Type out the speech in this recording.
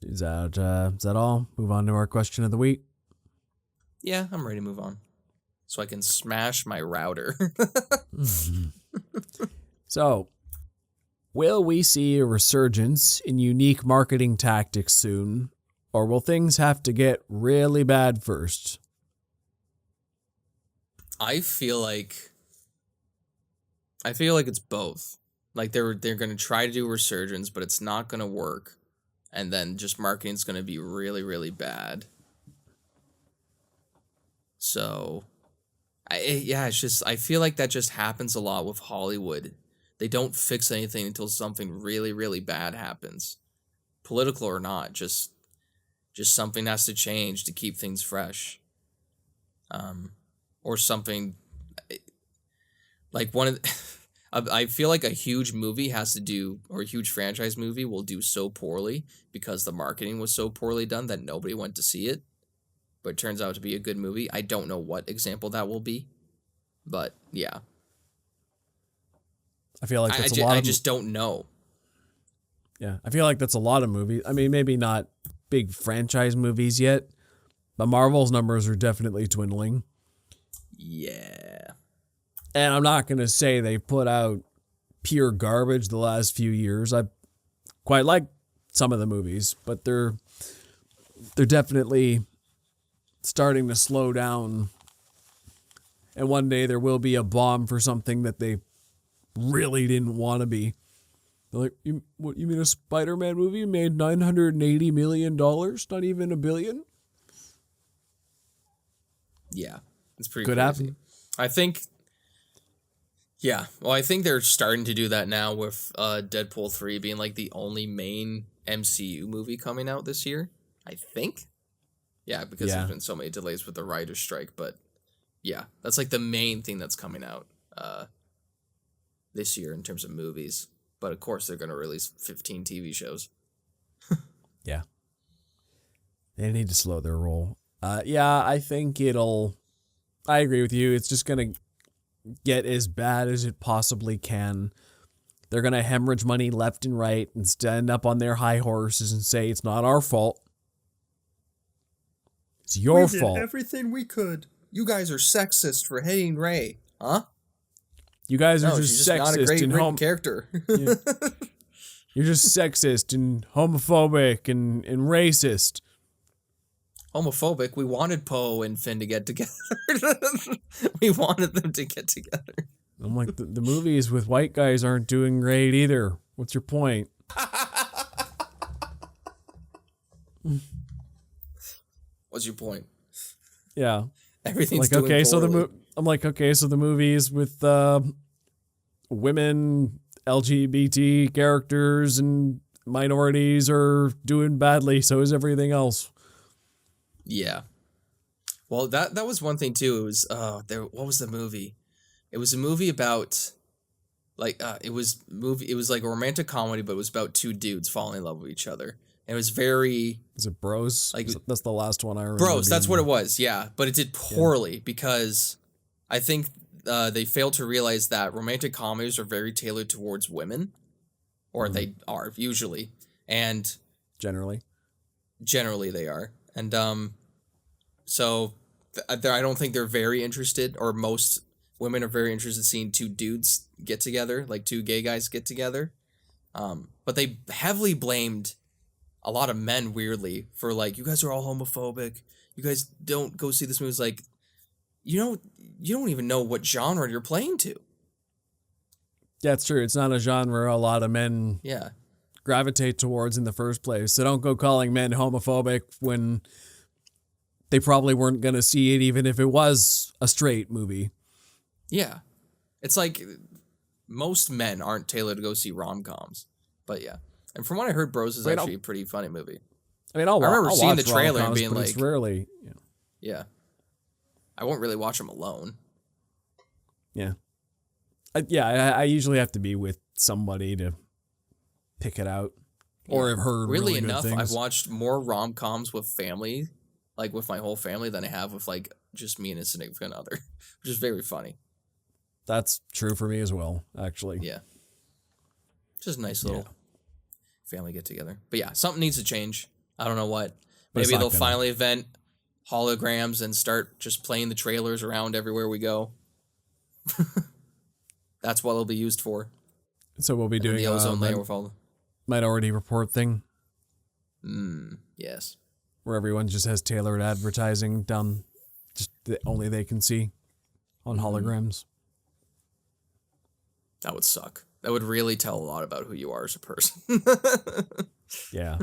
Is that all? Move on to our question of the week. Yeah, I'm ready to move on. So I can smash my router. So, will we see a resurgence in unique marketing tactics soon, or will things have to get really bad first? I feel like it's both. Like they're going to try to do a resurgence, but it's not going to work. And then just marketing's going to be really, really bad. So, it's just, I feel like that just happens a lot with Hollywood. They don't fix anything until something really, really bad happens. Political or not, just something has to change to keep things fresh. Or something like one of I feel like a huge movie has to do, or a huge franchise movie will do so poorly because the marketing was so poorly done that nobody went to see it. But it turns out to be a good movie. I don't know what example that will be, but yeah. I feel like that's a lot. I just don't know. Yeah, I feel like that's a lot of movies. I mean, maybe not big franchise movies yet, but Marvel's numbers are definitely dwindling. Yeah. And I'm not going to say they've put out pure garbage the last few years. I quite like some of the movies, but they're definitely starting to slow down. And one day there will be a bomb for something that they really didn't want to be. They're like, you mean a Spider-Man movie made $980 million? Not even $1 billion? Yeah. It's pretty Could crazy. happen. I think, yeah. Well, I think they're starting to do that now with Deadpool 3 being like the only main MCU movie coming out this year. I think. Yeah, because there's been so many delays with the writer's strike. But yeah, that's like the main thing that's coming out this year in terms of movies. But of course, they're going to release 15 TV shows. Yeah. They need to slow their roll. Yeah, I think I agree with you. It's just going to get as bad as it possibly can. They're going to hemorrhage money left and right and stand up on their high horses and say, it's not our fault. It's your fault. We did everything we could. You guys are sexist for hating Rey, huh? You guys are she's just sexist not a great and character. You're just sexist and homophobic and racist. Homophobic. We wanted Poe and Finn to get together. We wanted them to get together. I'm like, the movies with white guys aren't doing great either. What's your point? What's your point? Yeah. Everything's like, doing okay, poorly. I'm like, okay, so the movies with women, LGBT characters, and minorities are doing badly. So is everything else. Yeah. Well, that was one thing too. It was what was the movie? It was a movie about it was like a romantic comedy, but it was about two dudes falling in love with each other. And it was very... Is it Bros? That's the last one I remember. Bros, that's what it was, yeah. But it did poorly because I think they failed to realize that romantic comedies are very tailored towards women. Or they are, usually. And... Generally they are. And so I don't think they're very interested, or most women are very interested in seeing two dudes get together, like two gay guys get together. But they heavily blamed a lot of men, weirdly, for like, you guys are all homophobic. You guys don't go see this movie. It's like, you don't even know what genre you're playing to. Yeah, it's true. It's not a genre a lot of men gravitate towards in the first place. So don't go calling men homophobic when they probably weren't going to see it, even if it was a straight movie. Yeah. It's like most men aren't tailored to go see rom-coms. But yeah. And from what I heard, Bros is actually a pretty funny movie. I mean, I remember seeing the trailer and being like... It's rarely... Yeah. I won't really watch them alone. Yeah. I usually have to be with somebody to pick it out. Or have heard really enough, good things. I've watched more rom-coms with family, like with my whole family, than I have with like just me and a significant other, which is very funny. That's true for me as well, actually. Yeah. Just a nice little family get together. But yeah, something needs to change. I don't know what. But it's Maybe not they'll gonna. finally invent holograms and start just playing the trailers around everywhere we go. That's what they'll be used for. So we'll be And then doing the ozone layer a will fall. Minority Report thing Yes. where everyone just has tailored advertising done just that only they can see on holograms. That would suck. That would really tell a lot about who you are as a person. Yeah.